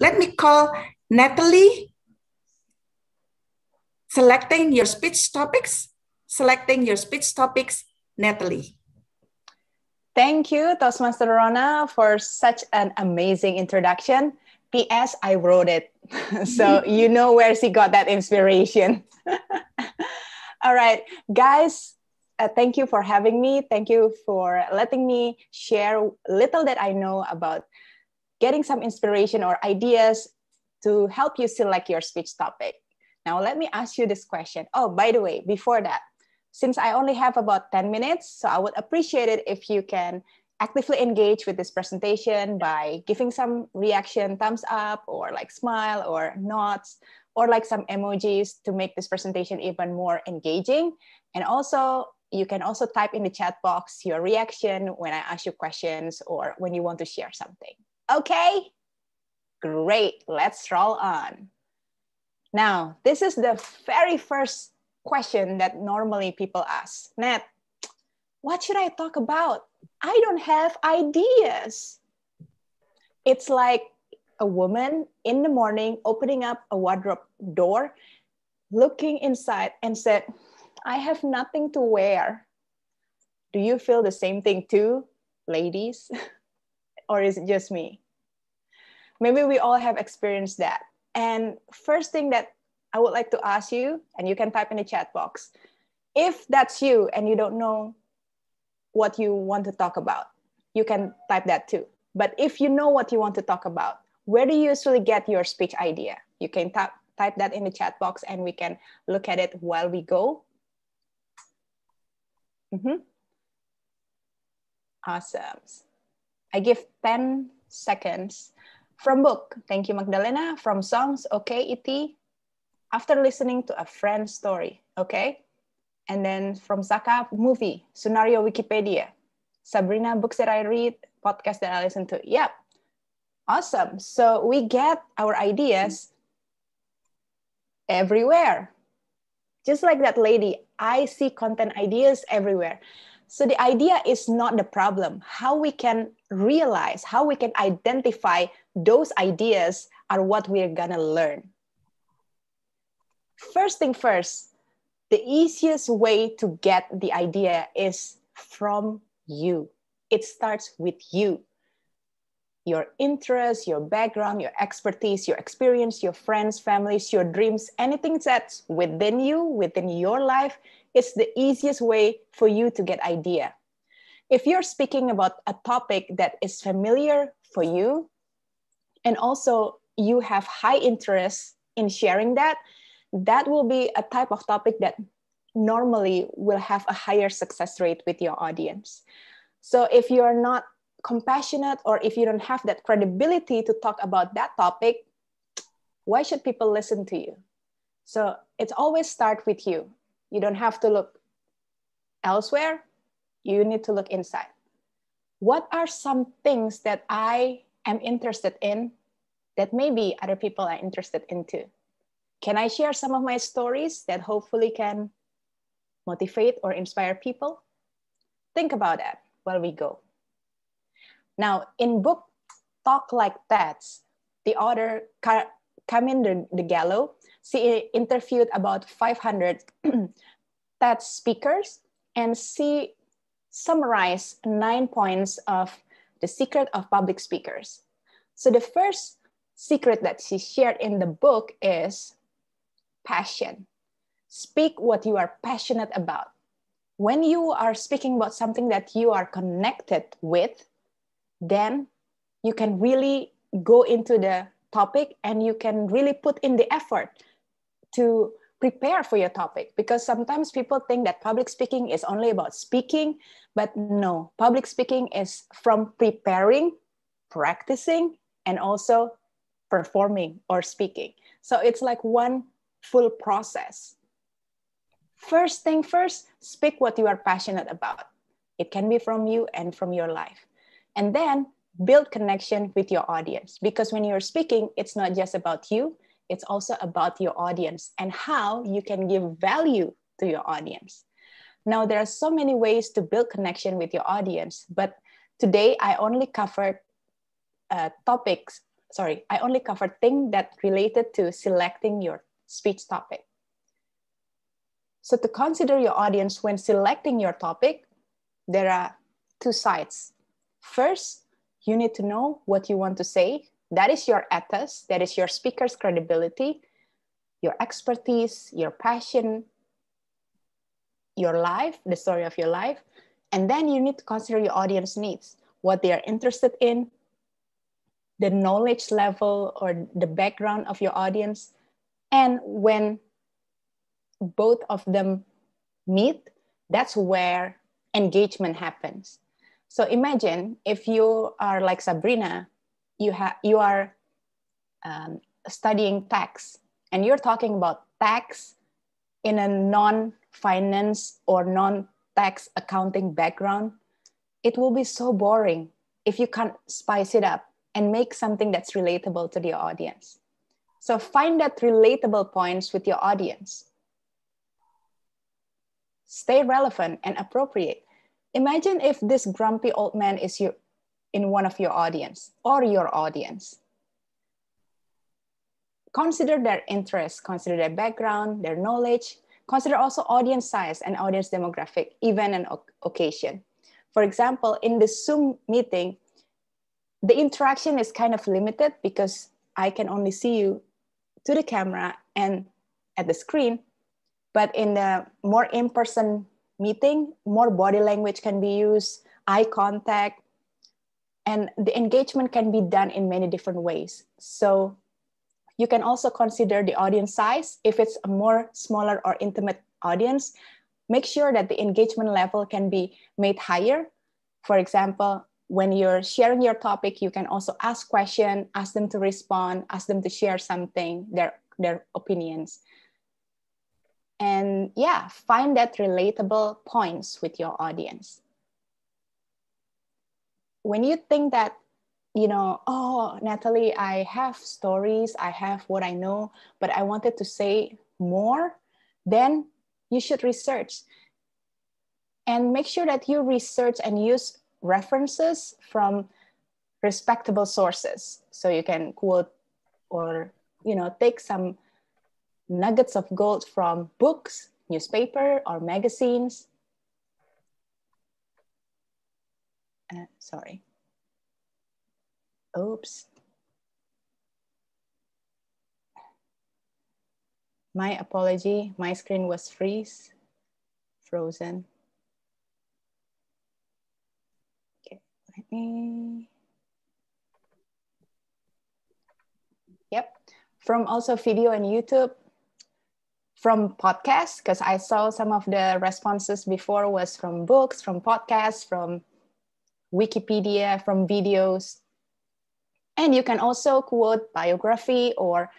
Let me call Natali. Selecting your speech topics. Selecting your speech topics, Natali. Thank you, Toastmaster Rona, for such an amazing introduction. P.S. I wrote it, so you know where she got that inspiration. All right, guys, thank you for having me. Thank you for letting me share little that I know about getting some inspiration or ideas to help you select your speech topic. Now, let me ask you this question. Oh, by the way, before that, since I only have about 10 minutes, so I would appreciate it if you can actively engage with this presentation by giving some reaction, thumbs up, or like smile, or nods, or like some emojis to make this presentation even more engaging. And also, you can also type in the chat box your reaction when I ask you questions or when you want to share something. Okay? Great, let's roll on. Now, this is the very first question that normally people ask. Nat, what should I talk about? I don't have ideas. It's like a woman in the morning opening up a wardrobe door, looking inside and said, I have nothing to wear. Do you feel the same thing too, ladies? Or is it just me? Maybe we all have experienced that. And first thing that I would like to ask you, and you can type in the chat box, if that's you and you don't know what you want to talk about, you can type that too. But if you know what you want to talk about, where do you usually get your speech idea? You can type that in the chat box and we can look at it while we go. Awesome. I give 10 seconds. From book, thank you, Magdalena. From songs, okay, E.T. After listening to a friend's story, okay? And then from Zaka, movie, scenario Wikipedia. Sabrina, books that I read, podcast that I listen to. Yep, awesome. So we get our ideas everywhere. Just like that lady, I see content ideas everywhere. So the idea is not the problem. How we can realize, how we can identify those ideas are what we're gonna learn. First thing first, the easiest way to get the idea is from you. It starts with you. Your interests, your background, your expertise, your experience, your friends, families, your dreams, anything that's within you, within your life, is the easiest way for you to get idea. If you're speaking about a topic that is familiar for you, and also you have high interest in sharing that, that will be a type of topic that normally will have a higher success rate with your audience. So if you're not compassionate or if you don't have that credibility to talk about that topic, why should people listen to you? So it's always start with you. You don't have to look elsewhere. You need to look inside. What are some things that I am interested in that maybe other people are interested in too? Can I share some of my stories that hopefully can motivate or inspire people? Think about that while we go. Now, in book Talk Like That, the author Carmen de Gallo, she interviewed about 500 TED speakers, and she summarized 9 points of the secret of public speakers. So the first secret that she shared in the book is passion. Speak what you are passionate about. When you are speaking about something that you are connected with, then you can really go into the topic and you can really put in the effort to prepare for your topic. Because sometimes people think that public speaking is only about speaking, but no, public speaking is from preparing, practicing, and also performing or speaking. So it's like one full process. First thing first, speak what you are passionate about. It can be from you and from your life. And then build connection with your audience. Because when you're speaking, it's not just about you, it's also about your audience and how you can give value to your audience. Now, there are so many ways to build connection with your audience, but today I only covered topics I only covered things that related to selecting your speech topic. So to consider your audience when selecting your topic, there are two sides. First, you need to know what you want to say. That is your ethos, that is your speaker's credibility, your expertise, your passion, your life, the story of your life. And then you need to consider your audience needs, what they are interested in, the knowledge level or the background of your audience. And when both of them meet, that's where engagement happens. So imagine if you are like Sabrina, you are studying tax, and you're talking about tax in a non-finance or non-tax accounting background. It will be so boring if you can't spice it up and make something that's relatable to the audience. So find that relatable points with your audience. Stay relevant and appropriate. Imagine if this grumpy old man is in one of your audience or your audience. Consider their interests, consider their background, their knowledge, consider also audience size and audience demographic, event and occasion. For example, in the Zoom meeting, the interaction is kind of limited because I can only see you to the camera and at the screen. But in the more in-person meeting, more body language can be used, eye contact, and the engagement can be done in many different ways. So you can also consider the audience size. If it's a more smaller or intimate audience, make sure that the engagement level can be made higher. For example, when you're sharing your topic, you can also ask questions, ask them to respond, ask them to share something, their opinions. And yeah, find that relatable points with your audience. When you think that, oh, Natali, I have stories, I have what I know, but I wanted to say more, then you should research. And make sure that you research and use references from respectable sources. So you can quote or, take some nuggets of gold from books, newspaper, or magazines. Sorry. Oops. My apology, my screen was frozen. Okay, let me. Yep, from also video and YouTube, from podcasts, because I saw some of the responses before was from books, from podcasts, from Wikipedia, from videos. And you can also quote biography or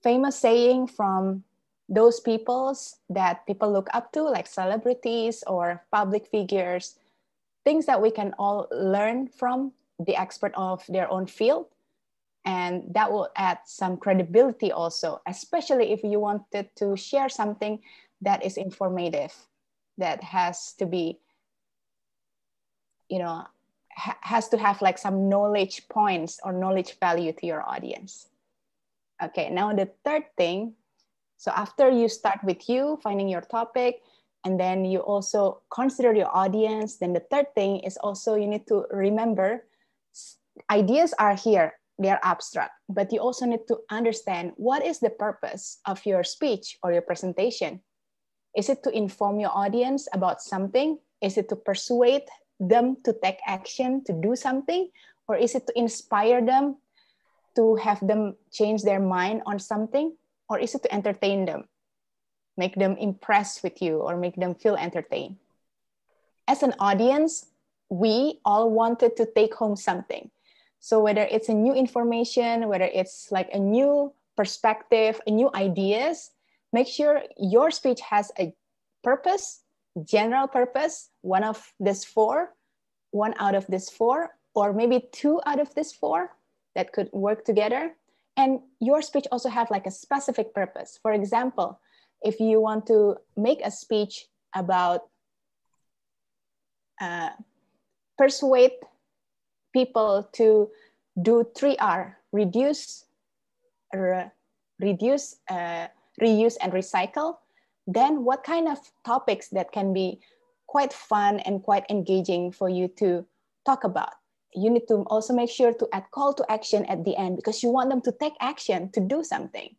famous saying from those peoples that people look up to, like celebrities or public figures, things that we can all learn from the expert of their own field. And that will add some credibility also, especially if you wanted to share something that is informative, that has to be, has to have like some knowledge points or knowledge value to your audience. Okay, now the third thing. So after you start with you, finding your topic, and then you also consider your audience, then the third thing is also you need to remember ideas are here. They are abstract, but you also need to understand what is the purpose of your speech or your presentation. Is it to inform your audience about something? Is it to persuade them to take action, to do something? Or is it to inspire them, to have them change their mind on something? Or is it to entertain them, make them impressed with you or make them feel entertained? As an audience, we all wanted to take home something. So whether it's a new information, whether it's like a new perspective, a new ideas, make sure your speech has a purpose, general purpose, one out of this four, or maybe two out of this four that could work together. And your speech also have like a specific purpose. For example, if you want to make a speech about persuade people to do 3R, reduce, reuse, and recycle, then what kind of topics that can be quite fun and quite engaging for you to talk about? You need to also make sure to add call to action at the end because you want them to take action to do something.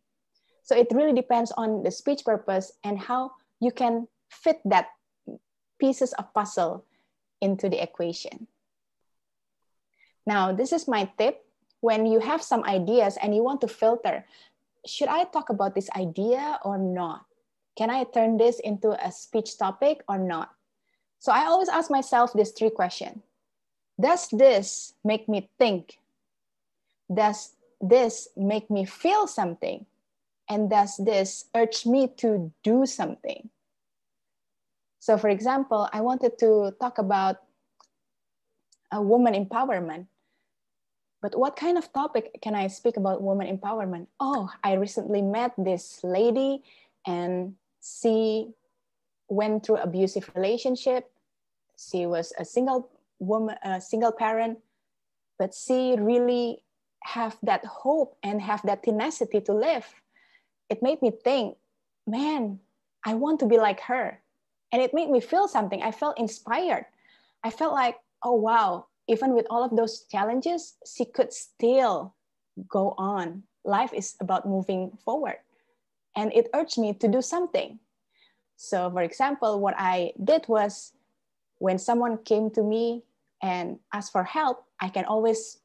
So it really depends on the speech purpose and how you can fit that pieces of puzzle into the equation. Now, this is my tip. When you have some ideas and you want to filter, should I talk about this idea or not? Can I turn this into a speech topic or not? So I always ask myself these 3 questions. Does this make me think? Does this make me feel something? And does this urge me to do something? So for example, I wanted to talk about a woman empowerment. But what kind of topic can I speak about woman empowerment? Oh, I recently met this lady and she went through abusive relationship. She was a single woman, a single parent, but she really have that hope and have that tenacity to live. It made me think, man, I want to be like her. And it made me feel something. I felt inspired. I felt like, oh, wow, even with all of those challenges, she could still go on. Life is about moving forward. And it urged me to do something. So for example, what I did was when someone came to me and asked for help, I can always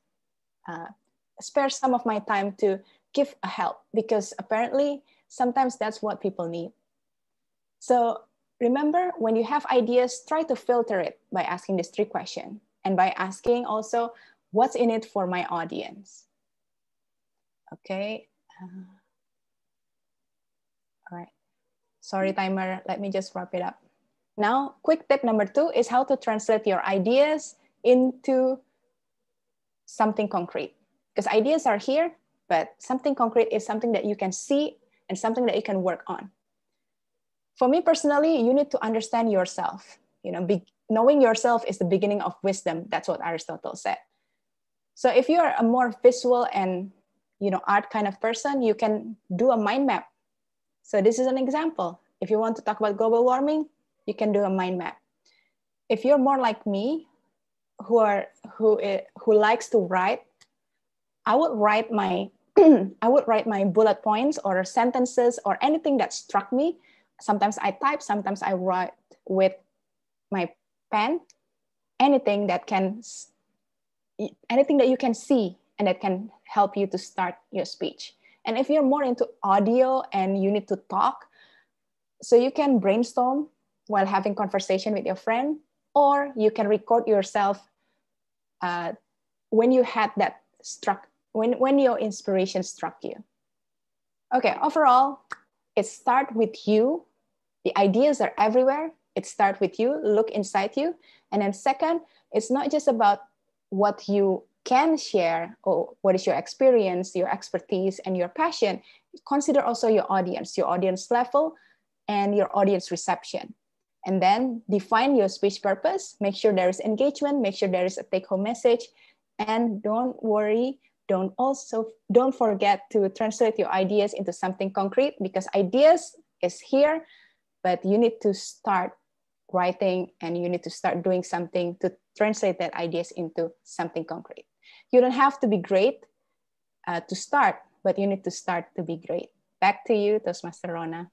spare some of my time to give a help because apparently sometimes that's what people need. So remember, when you have ideas, try to filter it by asking these 3 questions and by asking also, what's in it for my audience? Okay. All right. Sorry, timer. Let me just wrap it up. Now, quick tip number 2 is how to translate your ideas into something concrete. Because ideas are here, but something concrete is something that you can see and something that you can work on. For me personally, you need to understand yourself. Knowing yourself is the beginning of wisdom. That's what Aristotle said. So if you are a more visual and art kind of person, you can do a mind map. So this is an example. If you want to talk about global warming, you can do a mind map. If you're more like me, who likes to write, I would write my bullet points or sentences or anything that struck me. Sometimes I type, sometimes I write with my pen. Anything that you can see and that can help you to start your speech. And if you're more into audio and you need to talk, so you can brainstorm while having conversation with your friend, or you can record yourself when you had that when your inspiration struck you. Okay, overall, it starts with you. The ideas are everywhere. It starts with you, look inside you. And then second, it's not just about what you can share or what is your experience, your expertise, and your passion. Consider also your audience level, and your audience reception. And then define your speech purpose. Make sure there is engagement, make sure there is a take-home message. And don't worry, don't forget to translate your ideas into something concrete, because ideas is here, but you need to start writing and you need to start doing something to translate that ideas into something concrete. You don't have to be great to start, but you need to start to be great. Back to you, Toastmaster Rona.